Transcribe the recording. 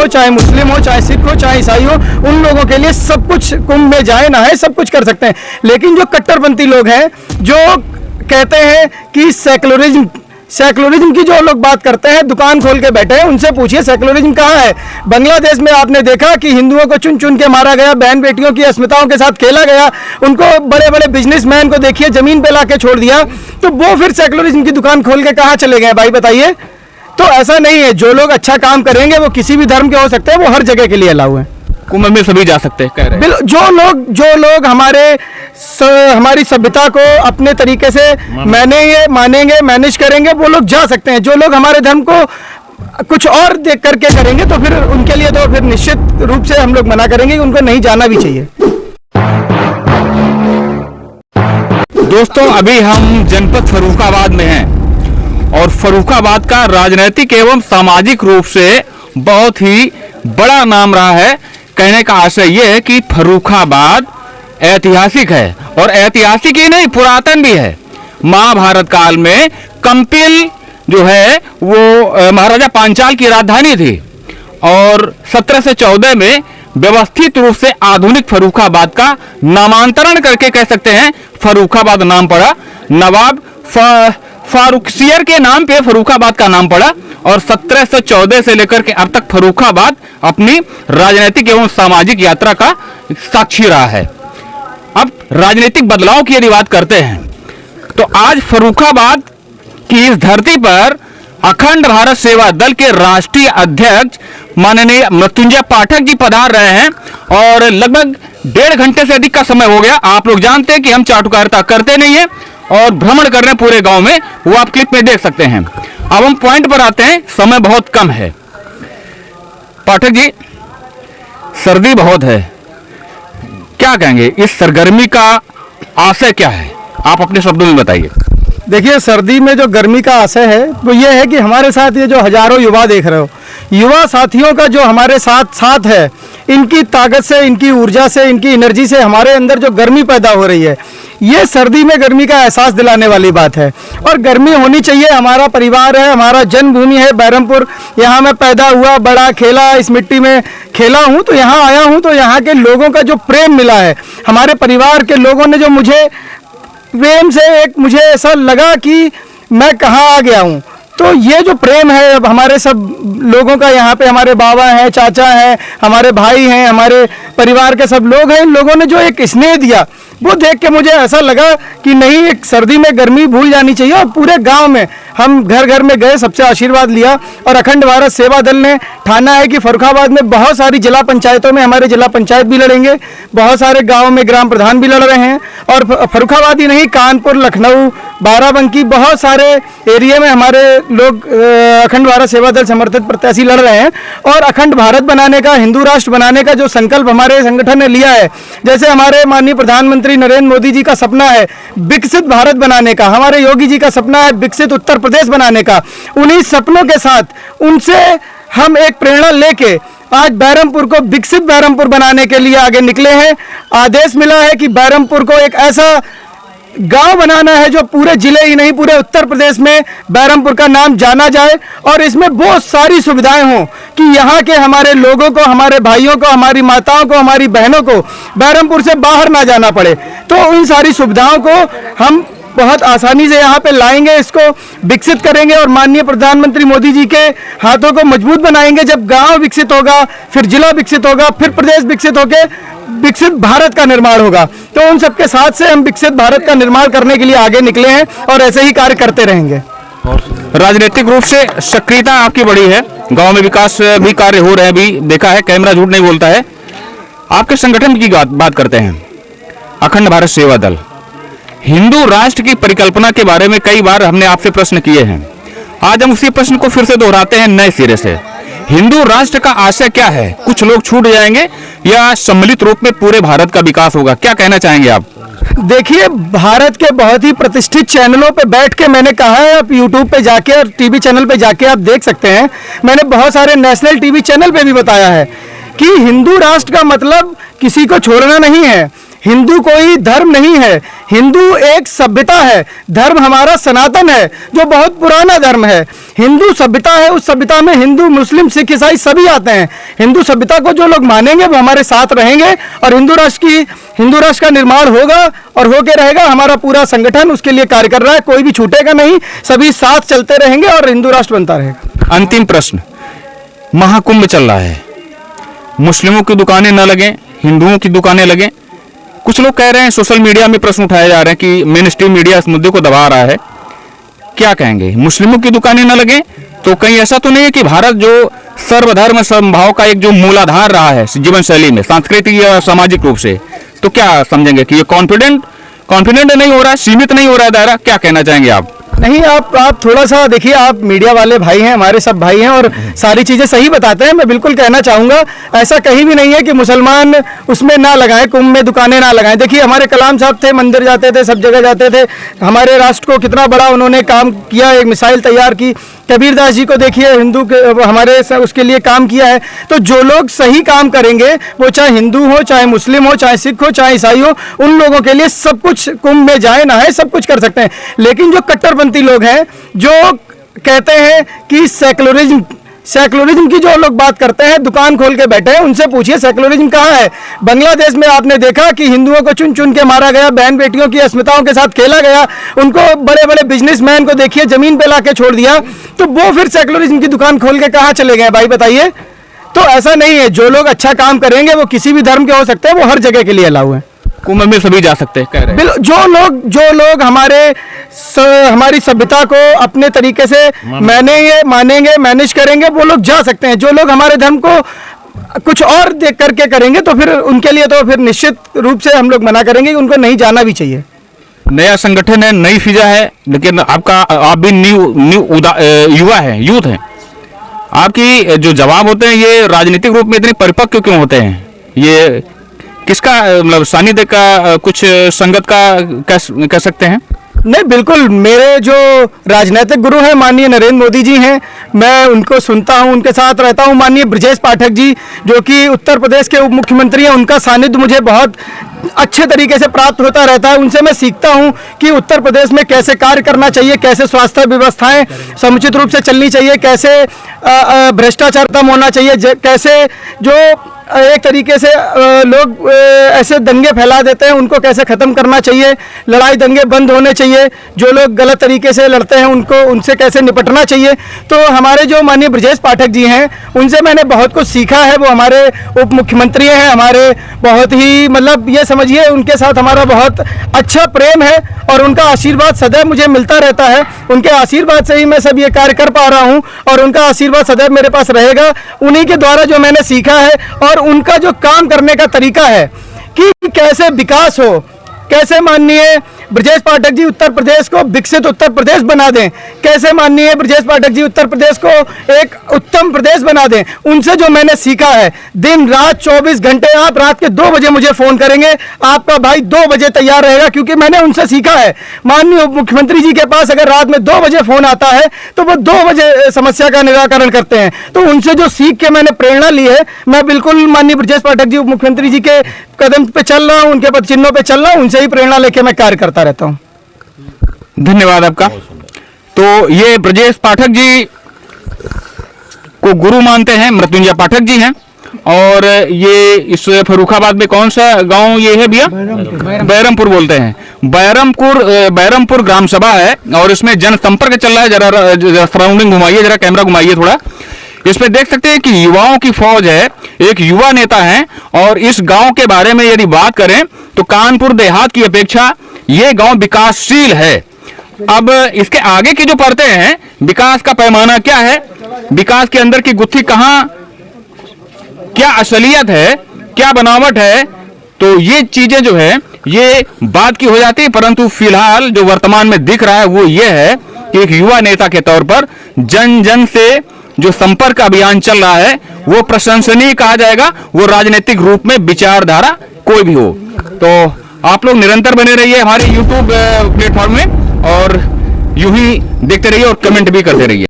हो, चाहे मुस्लिम हो, चाहे सिख हो, चाहे ईसाई हो, उन लोगों के लिए सब कुछ, कुंभ में जाए नहाए सब कुछ कर सकते हैं। लेकिन जो कट्टरपंथी लोग हैं जो कहते हैं कि सेकुलरिज्म की जो लोग बात करते हैं, दुकान खोल के बैठे हैं, उनसे पूछिए सेकुलरिज्म कहाँ है। बांग्लादेश में आपने देखा कि हिंदुओं को चुन चुन के मारा गया, बहन बेटियों की अस्मिताओं के साथ खेला गया, उनको बड़े बड़े बिजनेसमैन को देखिए जमीन पे लाके छोड़ दिया, तो वो फिर सेकुलरिज्म की दुकान खोल के कहाँ चले गए भाई बताइए। तो ऐसा नहीं है, जो लोग अच्छा काम करेंगे वो किसी भी धर्म के हो सकते हैं, वो हर जगह के लिए अलाउ है। कुंभ में सभी जा सकते हैं कह रहे हैं। जो लोग हमारी सभ्यता को अपने तरीके से मानेंगे, मैनेज करेंगे, वो लोग जा सकते हैं। जो लोग हमारे धर्म को कुछ और देख करके करेंगे तो फिर उनके लिए तो फिर निश्चित रूप से हम लोग मना करेंगे कि उनको नहीं जाना भी चाहिए। दोस्तों, अभी हम जनपद फर्रुखाबाद में हैं और फर्रुखाबाद का राजनीतिक एवं सामाजिक रूप से बहुत ही बड़ा नाम रहा है। कहने का आशय यह है कि फर्रुखाबाद ऐतिहासिक है और ऐतिहासिक ही नहीं, पुरातन भी है। महाभारत काल में कंपिल जो है वो महाराजा पांचाल की राजधानी थी और 1714 में व्यवस्थित रूप से आधुनिक फर्रुखाबाद का नामांतरण करके कह सकते हैं फर्रुखाबाद नाम पड़ा। नवाब फारुखसियर के नाम पे फर्रुखाबाद का नाम पड़ा और 1714 से लेकर के अब तक फर्रुखाबाद अपनी राजनीतिक एवं सामाजिक यात्रा का साक्षी रहा है। अब राजनीतिक बदलाव की यदि बात करते हैं तो आज फर्रुखाबाद की इस धरती पर अखंड भारत सेवा दल के राष्ट्रीय अध्यक्ष माननीय मृत्युंजय पाठक जी पधार रहे हैं और लगभग 1.5 घंटे से अधिक का समय हो गया। आप लोग जानते हैं कि हम चाटुकारिता करते नहीं है और भ्रमण कर रहे हैं पूरे गांव में, वो आप क्लिप में देख सकते हैं। अब हम पॉइंट पर आते हैं, समय बहुत कम है। पाठक जी, सर्दी बहुत है, क्या कहेंगे, इस सरगर्मी का आशय क्या है, आप अपने शब्दों में बताइए। देखिए, सर्दी में जो गर्मी का आशय है वो ये है कि हमारे साथ ये जो हजारों युवा देख रहे हो, युवा साथियों का जो हमारे साथ है, इनकी ताकत से, इनकी ऊर्जा से, इनकी एनर्जी से हमारे अंदर जो गर्मी पैदा हो रही है, ये सर्दी में गर्मी का एहसास दिलाने वाली बात है। और गर्मी होनी चाहिए। हमारा परिवार है, हमारा जन्मभूमि है बहरमपुर, यहाँ मैं पैदा हुआ, बड़ा, खेला, इस मिट्टी में खेला हूँ, तो यहाँ आया हूँ, तो यहाँ के लोगों का जो प्रेम मिला है, हमारे परिवार के लोगों ने जो मुझे प्रेम से मुझे ऐसा लगा कि मैं कहाँ आ गया हूँ। तो ये जो प्रेम है अब हमारे सब लोगों का, यहाँ पे हमारे बाबा हैं, चाचा हैं, हमारे भाई हैं, हमारे परिवार के सब लोग हैं, इन लोगों ने जो एक स्नेह दिया, वो देख के मुझे ऐसा लगा कि नहीं, एक सर्दी में गर्मी भूल जानी चाहिए। और पूरे गांव में हम घर घर में गए, सबसे आशीर्वाद लिया और अखंड भारत सेवा दल ने ठाना है कि फर्रुखाबाद में बहुत सारी जिला पंचायतों में हमारे जिला पंचायत भी लड़ेंगे, बहुत सारे गाँव में ग्राम प्रधान भी लड़ रहे हैं और फर्रुखाबाद ही नहीं, कानपुर, लखनऊ, बाराबंकी, बहुत सारे एरिया में हमारे लोग अखंड भारत सेवा दल समर्थित प्रत्याशी लड़ रहे हैं। और अखंड भारत बनाने का, हिंदू राष्ट्र बनाने का जो संकल्प हमारे संगठन ने लिया है, जैसे हमारे माननीय प्रधानमंत्री नरेंद्र मोदी जी का सपना है विकसित भारत बनाने का, हमारे योगी जी का सपना है विकसित उत्तर प्रदेश बनाने का, उन्हीं सपनों के साथ उनसे हम एक प्रेरणा लेके आज बहरमपुर को विकसित बहरमपुर बनाने के लिए आगे निकले हैं। आदेश मिला है कि बहरमपुर को एक ऐसा गांव बनाना है जो पूरे जिले ही नहीं, पूरे उत्तर प्रदेश में बहरमपुर का नाम जाना जाए और इसमें बहुत सारी सुविधाएं हों कि यहाँ के हमारे लोगों को, हमारे भाइयों को, हमारी माताओं को, हमारी बहनों को बहरमपुर से बाहर ना जाना पड़े। तो उन सारी सुविधाओं को हम बहुत आसानी से यहाँ पे लाएंगे, इसको विकसित करेंगे और माननीय प्रधानमंत्री मोदी जी के हाथों को मजबूत बनाएंगे। जब गांव विकसित होगा, फिर जिला विकसित होगा, फिर प्रदेश विकसित होकर विकसित भारत का निर्माण होगा। तो उन सबके साथ से हम विकसित भारत का निर्माण करने के लिए आगे निकले हैं और ऐसे ही कार्य करते रहेंगे। राजनीतिक रूप से सक्रियता आपकी बड़ी है, गांव में विकास भी कार्य हो रहे हैं, भी देखा है, कैमरा झूठ नहीं बोलता है। आपके संगठन की बात करते हैं, अखंड भारत सेवा दल, हिंदू राष्ट्र की परिकल्पना के बारे में कई बार हमने आपसे प्रश्न किए हैं। आज हम उसी प्रश्न को फिर से दोहराते हैं नए सिरे से। हिंदू राष्ट्र का आशय क्या है? कुछ लोग छूट जाएंगे या सम्मिलित रूप में पूरे भारत का विकास होगा? क्या कहना चाहेंगे आप? देखिए, भारत के बहुत ही प्रतिष्ठित चैनलों पे बैठ के मैंने कहा है, आप यूट्यूब पे जाके और टीवी चैनल पे जाके आप देख सकते हैं, मैंने बहुत सारे नेशनल टीवी चैनल पे भी बताया है कि हिंदू राष्ट्र का मतलब किसी को छोड़ना नहीं है। हिंदू कोई धर्म नहीं है, हिंदू एक सभ्यता है। धर्म हमारा सनातन है जो बहुत पुराना धर्म है। हिंदू सभ्यता है, उस सभ्यता में हिंदू, मुस्लिम, सिख, ईसाई सभी आते हैं। हिंदू सभ्यता को जो लोग मानेंगे वो हमारे साथ रहेंगे और हिंदू राष्ट्र का निर्माण होगा और होके रहेगा। हमारा पूरा संगठन उसके लिए कार्य कर रहा है, कोई भी छूटेगा नहीं, सभी साथ चलते रहेंगे और हिंदू राष्ट्र बनता रहेगा। अंतिम प्रश्न, महाकुंभ चल रहा है, मुस्लिमों की दुकानें न लगें, हिंदुओं की दुकानें लगें। कुछ लोग कह रहे हैं, सोशल मीडिया में प्रश्न उठाए जा रहे हैं कि मेन स्ट्रीम मीडिया इस मुद्दे को दबा रहा है। क्या कहेंगे, मुस्लिमों की दुकानें न लगें तो कहीं ऐसा तो नहीं है कि भारत जो सर्वधर्म समभाव का एक जो मूलाधार रहा है जीवन शैली में, सांस्कृतिक या सामाजिक रूप से, तो क्या समझेंगे कि ये कॉन्फिडेंट नहीं हो रहा है, सीमित नहीं हो रहा है दायरा? क्या कहना चाहेंगे आप? नहीं, आप थोड़ा सा देखिए, आप मीडिया वाले भाई हैं, हमारे सब भाई हैं और सारी चीज़ें सही बताते हैं। मैं बिल्कुल कहना चाहूँगा, ऐसा कहीं भी नहीं है कि मुसलमान उसमें ना लगाएं, कुंभ में दुकानें ना लगाएं। देखिए, हमारे कलाम साहब थे, मंदिर जाते थे, सब जगह जाते थे, हमारे राष्ट्र को कितना बड़ा उन्होंने काम किया, एक मिसाइल तैयार की। कबीरदास जी को देखिए, हिंदू के हमारे उसके लिए काम किया है। तो जो लोग सही काम करेंगे, वो चाहे हिंदू हो, चाहे मुस्लिम हो, चाहे सिख हो, चाहे ईसाई हो, उन लोगों के लिए सब कुछ, कुंभ में जाए ना है, सब कुछ कर सकते हैं। लेकिन जो कट्टरपंथी लोग हैं, जो कहते हैं कि सेकुलरिज्म की जो लोग बात करते हैं, दुकान खोल के बैठे हैं, उनसे पूछिए सेकुलरिज्म कहाँ है। बांग्लादेश में आपने देखा कि हिंदुओं को चुन चुन के मारा गया, बहन बेटियों की अस्मिताओं के साथ खेला गया, उनको बड़े बड़े बिजनेसमैन को देखिए जमीन पे लाके छोड़ दिया। तो वो फिर सेकुलरिज्म की दुकान खोल के कहाँ चले गए भाई, बताइए? तो ऐसा नहीं है, जो लोग अच्छा काम करेंगे वो किसी भी धर्म के हो सकते हैं, वो हर जगह के लिए अलाउ है। कुंभ में सभी जा सकते हैं, कह रहे हैं। जो लोग हमारी सभ्यता को अपने तरीके से मानेंगे, मैनेज करेंगे, वो लोग जा सकते हैं। जो लोग हमारे धर्म को कुछ और देख करके करेंगे तो फिर उनके लिए तो फिर निश्चित रूप से हम लोग मना करेंगे कि उनको नहीं जाना भी चाहिए। नया संगठन है, नई फिजा है, लेकिन आप भी युवा है, यूथ है। आपकी जो जवाब होते हैं ये राजनीतिक रूप में इतने परिपक्व क्यों होते हैं? ये किसका मतलब सानिध्य का, कुछ संगत का कह सकते हैं? नहीं, बिल्कुल, मेरे जो राजनीतिक गुरु हैं माननीय नरेंद्र मोदी जी हैं, मैं उनको सुनता हूं, उनके साथ रहता हूं। माननीय ब्रजेश पाठक जी जो कि उत्तर प्रदेश के उप मुख्यमंत्री हैं, उनका सानिध्य मुझे बहुत अच्छे तरीके से प्राप्त होता रहता है। उनसे मैं सीखता हूं कि उत्तर प्रदेश में कैसे कार्य करना चाहिए, कैसे स्वास्थ्य व्यवस्थाएं समुचित रूप से चलनी चाहिए, कैसे भ्रष्टाचार कम होना चाहिए, कैसे जो एक तरीके से लोग ऐसे दंगे फैला देते हैं उनको कैसे ख़त्म करना चाहिए, लड़ाई दंगे बंद होने चाहिए, जो लोग गलत तरीके से लड़ते हैं उनसे कैसे निपटना चाहिए। तो हमारे जो माननीय ब्रजेश पाठक जी हैं, उनसे मैंने बहुत कुछ सीखा है। वो हमारे उप मुख्यमंत्री हैं, हमारे बहुत ही मतलब ये समझिए उनके साथ हमारा बहुत अच्छा प्रेम है और उनका आशीर्वाद सदैव मुझे मिलता रहता है। उनके आशीर्वाद से ही मैं सब ये कार्य कर पा रहा हूँ और उनका आशीर्वाद सदैव मेरे पास रहेगा। उन्हीं के द्वारा जो मैंने सीखा है और उनका जो काम करने का तरीका है कि कैसे विकास हो, कैसे माननीय ब्रजेश पाठक जी उत्तर प्रदेश को विकसित उत्तर प्रदेश बना दें, कैसे माननीय ब्रजेश पाठक जी उत्तर प्रदेश को एक उत्तम प्रदेश बना दें, उनसे जो मैंने सीखा है। दिन रात 24 घंटे, आप रात के 2 बजे मुझे फ़ोन करेंगे, आपका भाई 2 बजे तैयार रहेगा, क्योंकि मैंने उनसे सीखा है। माननीय उप मुख्यमंत्री जी के पास अगर रात में 2 बजे फ़ोन आता है तो वो 2 बजे समस्या का निराकरण करते हैं। तो उनसे जो सीख के मैंने प्रेरणा ली है, मैं बिल्कुल माननीय ब्रजेश पाठक जी उप मुख्यमंत्री जी के कदम पे चल रहा हूँ, उनके पद चिन्हों पे चल रहा हूँ, उनसे ही प्रेरणा लेके मैं कार्य करता रहता हूँ। धन्यवाद आपका। तो ये ब्रजेश पाठक जी को गुरु मानते हैं, मृत्युंजय पाठक जी हैं, और ये इस फर्रुखाबाद में कौन सा गांव ये है भैया? बैरमपुर बोलते हैं। बैरमपुर ग्राम सभा है और इसमें जनसंपर्क चल रहा है। जरा सराउंडिंग घुमाइए, जरा कैमरा घुमाइए थोड़ा। इसमें देख सकते हैं कि युवाओं की फौज है, एक युवा नेता है। और इस गांव के बारे में यदि बात करें तो कानपुर देहात की अपेक्षा ये गांव विकासशील है। अब इसके आगे की जो परतें हैं, विकास का पैमाना क्या है, विकास के अंदर की गुत्थी कहां, क्या असलियत है, क्या बनावट है, तो ये चीजें जो है ये बात की हो जाती है। परंतु फिलहाल जो वर्तमान में दिख रहा है वो ये है कि एक युवा नेता के तौर पर जन जन से जो संपर्क अभियान चल रहा है वो प्रशंसनीय कहा जाएगा, वो राजनीतिक रूप में विचारधारा कोई भी हो। तो आप लोग निरंतर बने रहिए हमारे YouTube प्लेटफॉर्म में और यूं ही देखते रहिए और कमेंट भी करते रहिए।